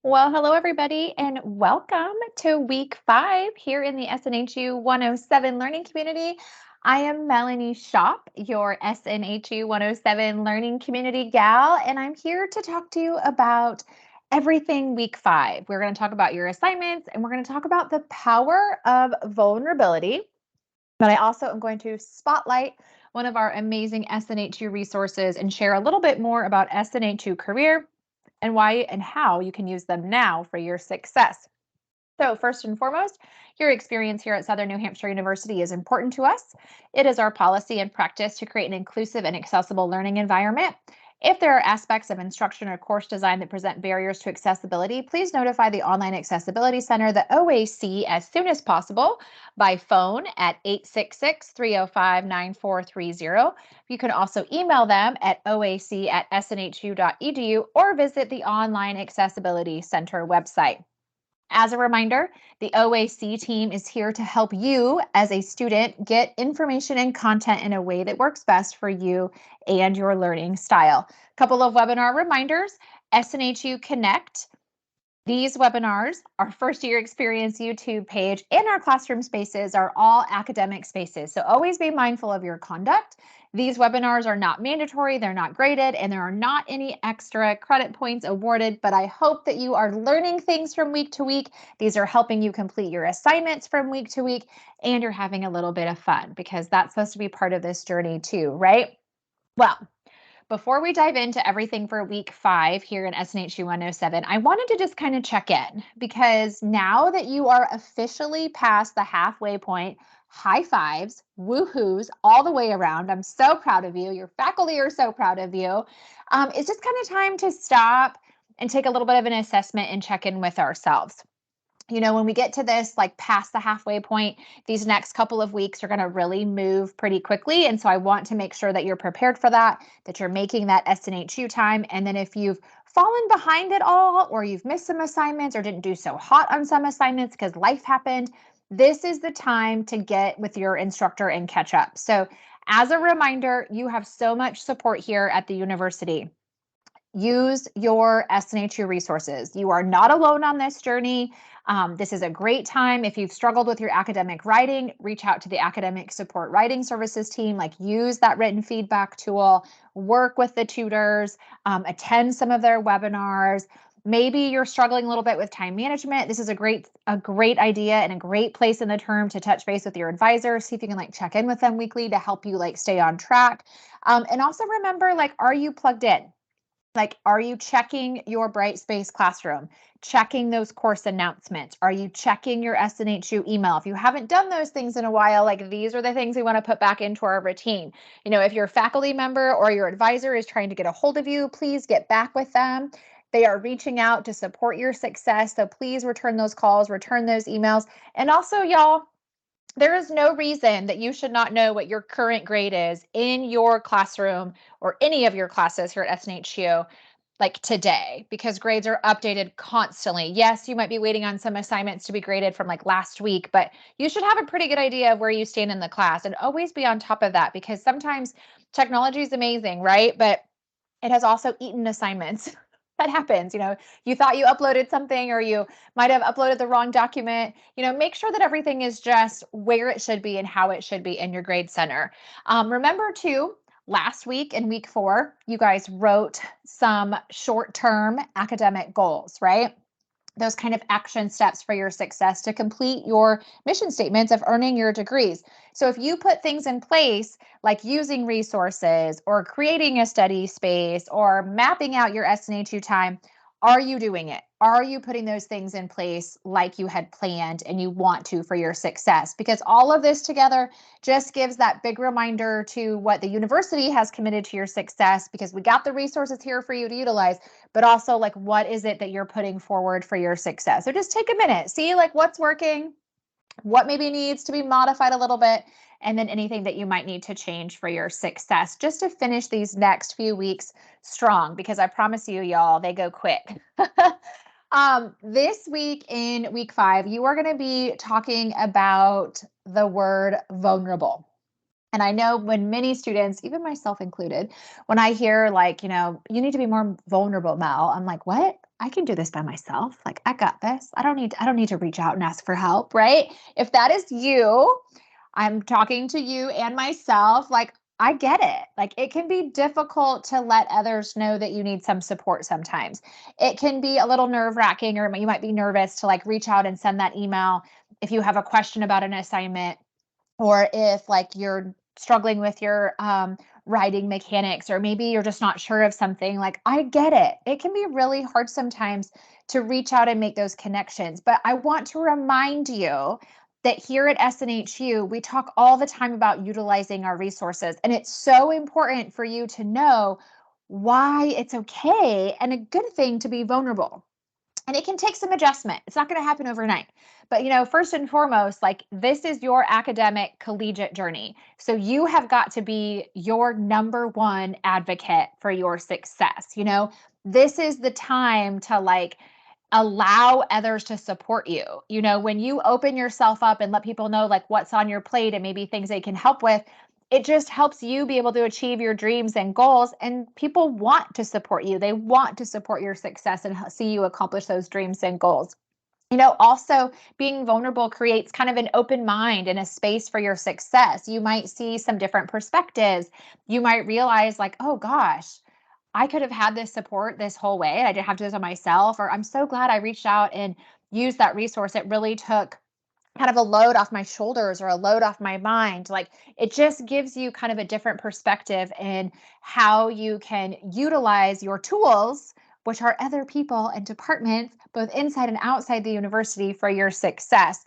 Well, hello, everybody, and welcome to week 5 here in the SNHU 107 Learning Community. I am Melanie Shop, your SNHU 107 Learning Community gal, and I'm here to talk to you about everything week 5. We're going to talk about your assignments, and we're going to talk about the power of vulnerability. But I also am going to spotlight one of our amazing SNHU resources and share a little bit more about SNHU Career and why and how you can use them now for your success. So, first and foremost, your experience here at Southern New Hampshire University is important to us. It is our policy and practice to create an inclusive and accessible learning environment. If there are aspects of instruction or course design that present barriers to accessibility, please notify the Online Accessibility Center, the OAC, as soon as possible by phone at 866-305-9430. You can also email them at oac@snhu.edu or visit the Online Accessibility Center website. As a reminder, the OAC team is here to help you as a student get information and content in a way that works best for you and your learning style. A couple of webinar reminders: SNHU Connect. These webinars, our first year experience YouTube page, and our classroom spaces are all academic spaces. So always be mindful of your conduct. These webinars are not mandatory, they're not graded, and there are not any extra credit points awarded, but I hope that you are learning things from week to week. These are helping you complete your assignments from week to week, and you're having a little bit of fun because that's supposed to be part of this journey too, right? Well, before we dive into everything for week 5 here in SNHU 107, I wanted to just kind of check in because now that you are officially past the halfway point, high fives, woohoos all the way around. I'm so proud of you. Your faculty are so proud of you. It's just kind of time to stop and take a little bit of an assessment and check in with ourselves. When we get to this, like past the halfway point, these next couple of weeks are going to really move pretty quickly. And so I want to make sure that you're prepared for that you're making that SNHU time. And then if you've fallen behind at all, or you've missed some assignments or didn't do so hot on some assignments because life happened, this is the time to get with your instructor and catch up. So as a reminder, you have so much support here at the university. Use your SNHU resources. You are not alone on this journey. This is a great time. If you've struggled with your academic writing, reach out to the Academic Support Writing Services team. Use that written feedback tool, work with the tutors, attend some of their webinars. Maybe you're struggling a little bit with time management. This is a great idea and a great place in the term to touch base with your advisor. See if you can check in with them weekly to help you stay on track. And also remember, are you plugged in? Are you checking your Brightspace classroom, checking those course announcements? Are you checking your SNHU email? If you haven't done those things in a while, these are the things we want to put back into our routine. If your faculty member or your advisor is trying to get a hold of you, please get back with them. They are reaching out to support your success. So please return those calls, return those emails. And also, y'all, there is no reason that you should not know what your current grade is in your classroom or any of your classes here at SNHU today, because grades are updated constantly. Yes, you might be waiting on some assignments to be graded from last week, but you should have a pretty good idea of where you stand in the class and always be on top of that, because sometimes technology is amazing, right? But it has also eaten assignments. That happens. You thought you uploaded something, or you might have uploaded the wrong document. Make sure that everything is just where it should be and how it should be in your grade center. Remember too, last week in week 4, you guys wrote some short-term academic goals, right? Those kind of action steps for your success to complete your mission statements of earning your degrees. So if you put things in place like using resources or creating a study space or mapping out your SNHU time, are you doing it? Are you putting those things in place like you had planned and you want to for your success? Because all of this together just gives that big reminder to what the university has committed to your success, because we got the resources here for you to utilize, but also what is it that you're putting forward for your success? So just take a minute, see what's working, what maybe needs to be modified a little bit, and then anything that you might need to change for your success, just to finish these next few weeks strong, because I promise you, y'all, they go quick. This week in week 5, you are going to be talking about the word vulnerable. And I know when many students, even myself included, when I hear you need to be more vulnerable, Mel, I'm like, what? I can do this by myself. Like, I got this. I don't need to reach out and ask for help, right? If that is you, I'm talking to you and myself, like, I get it. Like, it can be difficult to let others know that you need some support sometimes. It can be a little nerve-wracking, or you might be nervous to like reach out and send that email if you have a question about an assignment, or if like you're struggling with your writing mechanics, or maybe you're just not sure of something. Like, I get it. It can be really hard sometimes to reach out and make those connections, but I want to remind you that here at SNHU we talk all the time about utilizing our resources, and it's so important for you to know why it's okay and a good thing to be vulnerable. And it can take some adjustment. It's not going to happen overnight. But, first and foremost, like, this is your academic collegiate journey. So you have got to be your number one advocate for your success. This is the time to like allow others to support you. When you open yourself up and let people know like what's on your plate and maybe things they can help with, it just helps you be able to achieve your dreams and goals. And people want to support you. They want to support your success and see you accomplish those dreams and goals. Also being vulnerable creates kind of an open mind and a space for your success. You might see some different perspectives. You might realize, like, oh gosh, I could have had this support this whole way. I didn't have to do this on myself. Or I'm so glad I reached out and used that resource. It really took kind of a load off my shoulders or a load off my mind. Like, it just gives you kind of a different perspective in how you can utilize your tools, which are other people and departments, both inside and outside the university, for your success.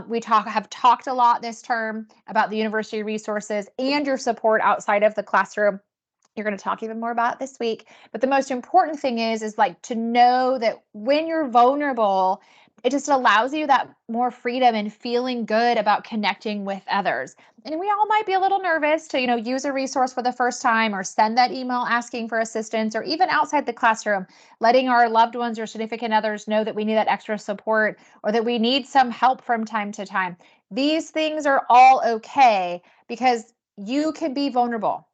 We have talked a lot this term about the university resources and your support outside of the classroom. You're going to talk even more about it this week. But the most important thing is like to know that when you're vulnerable, it just allows you that more freedom and feeling good about connecting with others. And we all might be a little nervous to, use a resource for the first time, or send that email asking for assistance, or even outside the classroom, letting our loved ones or significant others know that we need that extra support or that we need some help from time to time. These things are all okay because you can be vulnerable.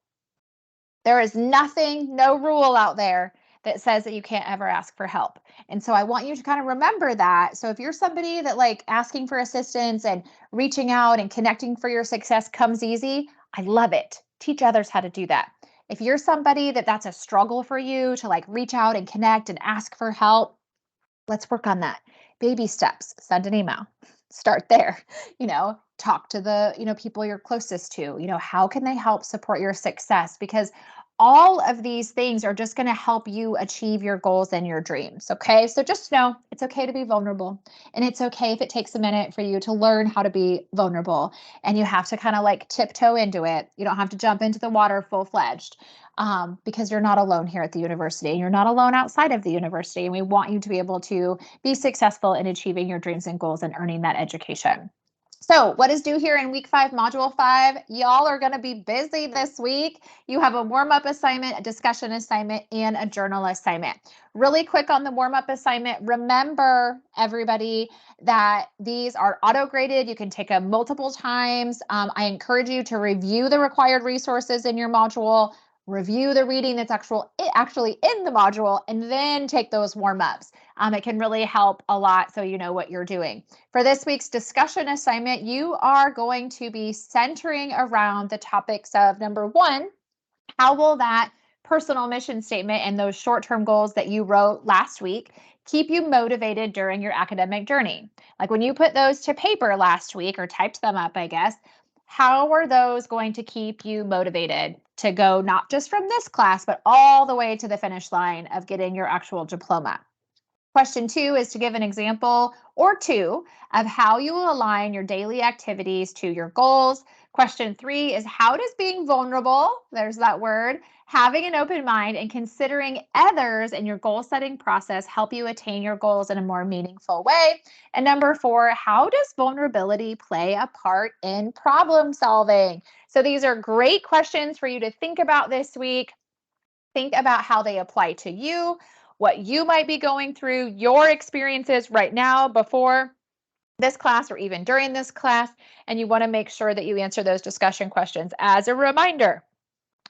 There is nothing, no rule out there that says that you can't ever ask for help. And so I want you to kind of remember that. So if you're somebody that like asking for assistance and reaching out and connecting for your success comes easy, I love it. Teach others how to do that. If you're somebody that's a struggle for you to like reach out and connect and ask for help, let's work on that. Baby steps. Send an email. Start there. Talk to the, people you're closest to. How can they help support your success? Because all of these things are just going to help you achieve your goals and your dreams. Okay. So just know it's okay to be vulnerable. And it's okay if it takes a minute for you to learn how to be vulnerable. And you have to kind of like tiptoe into it. You don't have to jump into the water full-fledged. Because you're not alone here at the university, and you're not alone outside of the university. And we want you to be able to be successful in achieving your dreams and goals and earning that education. So what is due here in week 5, module 5? Y'all are going to be busy this week. You have a warm-up assignment, a discussion assignment, and a journal assignment. Really quick on the warm-up assignment, remember, everybody, that these are auto-graded. You can take them multiple times. I encourage you to review the required resources in your module, review the reading that's actually in the module, and then take those warm-ups. It can really help a lot so you know what you're doing. For this week's discussion assignment, you are going to be centering around the topics of, number 1, how will that personal mission statement and those short-term goals that you wrote last week keep you motivated during your academic journey? Like, when you put those to paper last week, or typed them up, I guess, how are those going to keep you motivated to go not just from this class, but all the way to the finish line of getting your actual diploma? Question 2 is to give an example or two of how you will align your daily activities to your goals. Question 3 is, how does being vulnerable, there's that word, having an open mind and considering others in your goal setting process help you attain your goals in a more meaningful way? And number 4, how does vulnerability play a part in problem solving? So these are great questions for you to think about this week. Think about how they apply to you, what you might be going through, your experiences right now before this class or even during this class, and you want to make sure that you answer those discussion questions. As a reminder,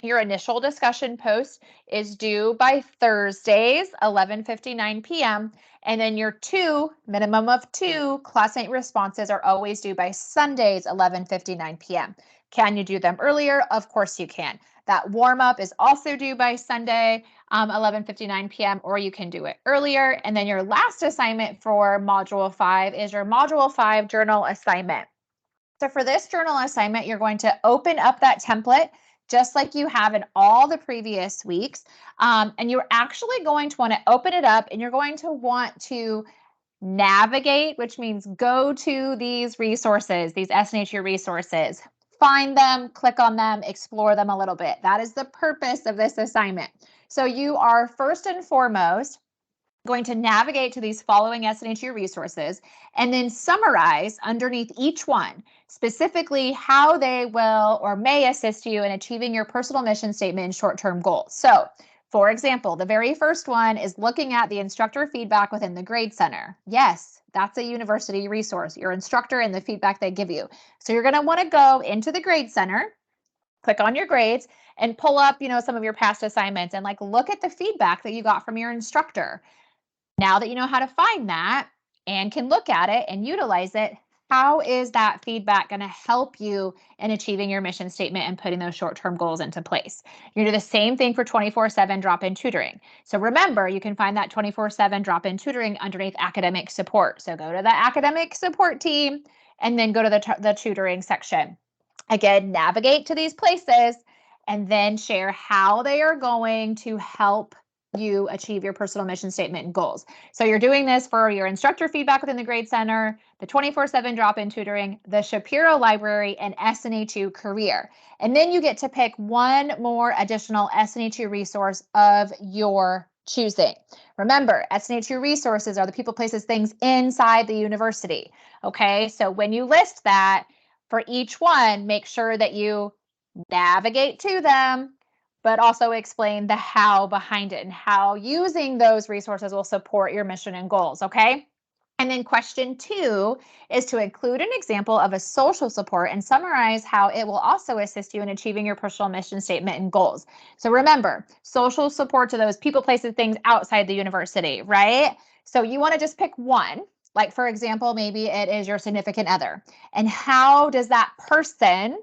Your initial discussion post is due by Thursdays, 11:59 p.m. And then your minimum of two classmate responses are always due by Sundays, 11:59 p.m. Can you do them earlier? Of course you can. That warm up is also due by Sunday, 11:59 p.m., or you can do it earlier. And then your last assignment for Module 5 is your Module 5 journal assignment. So for this journal assignment, you're going to open up that template just like you have in all the previous weeks. And you're actually going to want to open it up and you're going to want to navigate, which means go to these resources, these SNHU resources, find them, click on them, explore them a little bit. That is the purpose of this assignment. So you are first and foremost going to navigate to these following SNHU resources and then summarize underneath each one, specifically how they will or may assist you in achieving your personal mission statement and short-term goals. So, for example, the very first one is looking at the instructor feedback within the Grade Center. Yes, that's a university resource, your instructor and the feedback they give you. So you're going to want to go into the Grade Center, click on your grades, and pull up, some of your past assignments and look at the feedback that you got from your instructor. Now that you know how to find that and can look at it and utilize it, how is that feedback going to help you in achieving your mission statement and putting those short-term goals into place? You're going to do the same thing for 24/7 drop-in tutoring. So remember, you can find that 24/7 drop-in tutoring underneath academic support. So go to the academic support team and then go to the tutoring section. Again, navigate to these places and then share how they are going to help you achieve your personal mission statement and goals. So you're doing this for your instructor feedback within the Grade Center, the 24/7 drop-in tutoring, the Shapiro Library, and SNHU Career. And then you get to pick one more additional SNHU resource of your choosing. Remember, SNHU resources are the people, places, things inside the university. Okay, so when you list that for each one, make sure that you navigate to them, but also explain the how behind it and how using those resources will support your mission and goals, okay? And then question 2 is to include an example of a social support and summarize how it will also assist you in achieving your personal mission statement and goals. So remember, social support to those people, places, things outside the university, right? So you want to just pick one. Like, for example, maybe it is your significant other. And how does that person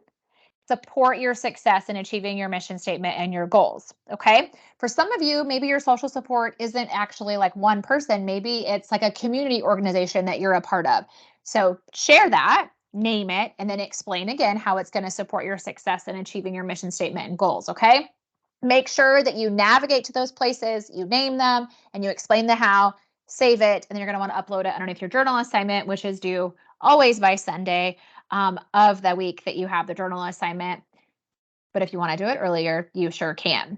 support your success in achieving your mission statement and your goals? Okay. For some of you, maybe your social support isn't actually like one person. Maybe it's like a community organization that you're a part of. So share that, name it, and then explain again how it's going to support your success in achieving your mission statement and goals. Okay. Make sure that you navigate to those places, you name them, and you explain the how, save it, and then you're going to want to upload it underneath your journal assignment, which is due always by Sunday of the week that you have the journal assignment. But if you want to do it earlier, you sure can.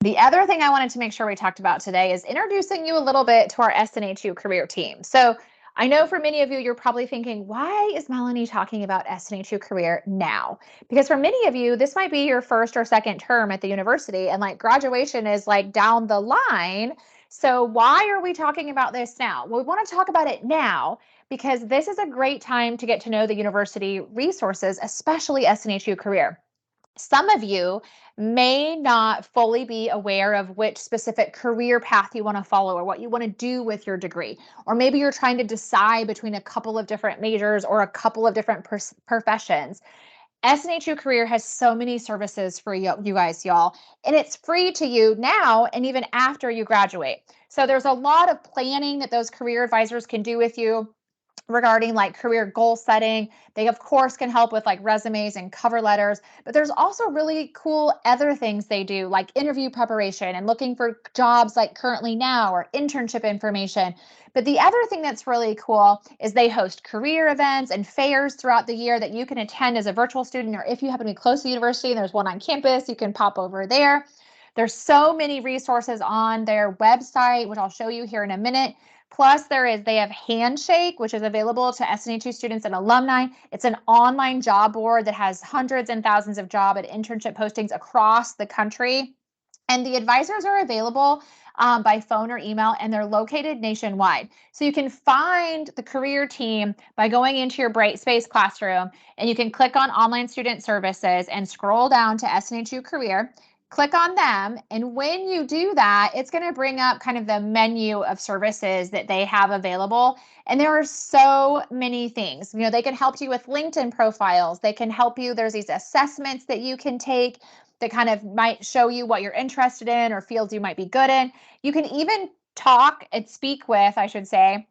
The other thing I wanted to make sure we talked about today is introducing you a little bit to our SNHU Career team. So I know for many of you, you're probably thinking, why is Melanie talking about SNHU Career now? Because for many of you, this might be your first or second term at the university and graduation is down the line. So why are we talking about this now? Well, we want to talk about it now because this is a great time to get to know the university resources, especially SNHU Career. Some of you may not fully be aware of which specific career path you want to follow or what you want to do with your degree. Or maybe you're trying to decide between a couple of different majors or a couple of different professions. SNHU Career has so many services for you guys, y'all, and it's free to you now and even after you graduate. So there's a lot of planning that those career advisors can do with you regarding career goal setting. They of course can help with resumes and cover letters, but there's also really cool other things they do like interview preparation and looking for jobs currently now or internship information. But the other thing that's really cool is they host career events and fairs throughout the year that you can attend as a virtual student, or if you happen to be close to the university and there's one on campus, you can pop over there. There's so many resources on their website, which I'll show you here in a minute. Plus, they have Handshake, which is available to SNHU students and alumni. It's an online job board that has hundreds and thousands of job and internship postings across the country. And the advisors are available by phone or email, and they're located nationwide. So you can find the career team by going into your Brightspace classroom, and you can click on Online Student Services and scroll down to SNHU Career. Click on them, and when you do that, it's going to bring up kind of the menu of services that they have available. And there are so many things. They can help you with LinkedIn profiles. They can help you. There's these assessments that you can take that kind of might show you what you're interested in or fields you might be good in. You can even talk and speak with, I should say,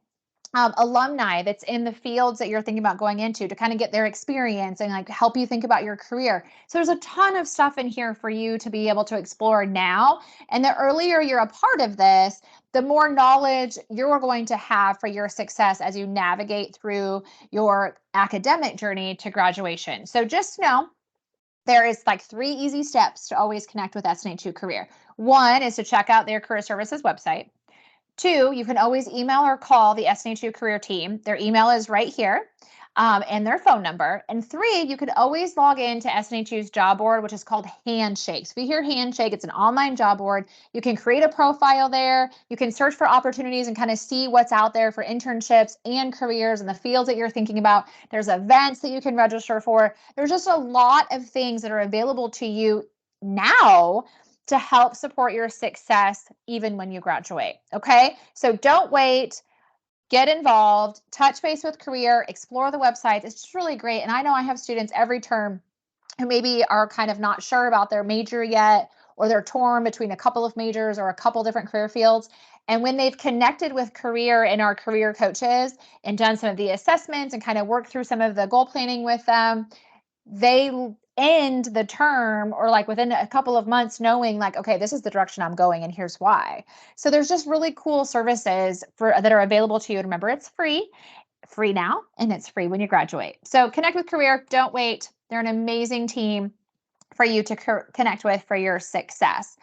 alumni that's in the fields that you're thinking about going into to kind of get their experience and like help you think about your career. So there's a ton of stuff in here for you to be able to explore now. And the earlier you're a part of this, the more knowledge you're going to have for your success as you navigate through your academic journey to graduation. So just know there is like 3 easy steps to always connect with SNHU Career. 1 is to check out their career services website. 2, you can always email or call the SNHU Career team. Their email is right here, and their phone number. And 3, you could always log into SNHU's job board, which is called Handshake. So if you hear Handshake, it's an online job board. You can create a profile there. You can search for opportunities and kind of see what's out there for internships and careers in the fields that you're thinking about. There's events that you can register for. There's just a lot of things that are available to you now to help support your success even when you graduate. Okay, so don't wait. Get involved, touch base with career, explore the websites. It's just really great. And I know I have students every term who maybe are kind of not sure about their major yet, or they're torn between a couple of majors or a couple different career fields. And when they've connected with career and our career coaches and done some of the assessments and kind of worked through some of the goal planning with them, they end the term or like within a couple of months knowing like, okay, this is the direction I'm going and here's why. So there's just really cool services that are available to you. And remember, it's free now, and it's free when you graduate. So connect with career. Don't wait. They're an amazing team for you to connect with for your success.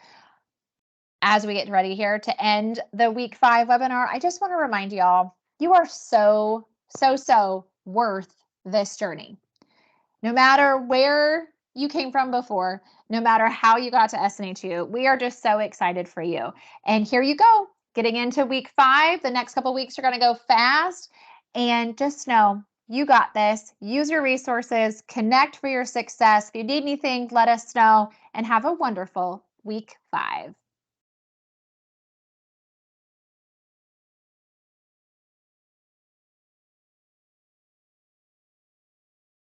As we get ready here to end the week 5 webinar, I just want to remind y'all, you are so worth this journey. No matter where you came from before, no matter how you got to SNHU, we are just so excited for you. And here you go, getting into week 5. The next couple weeks are going to go fast. And just know you got this. Use your resources, connect for your success. If you need anything, let us know, and have a wonderful week 5.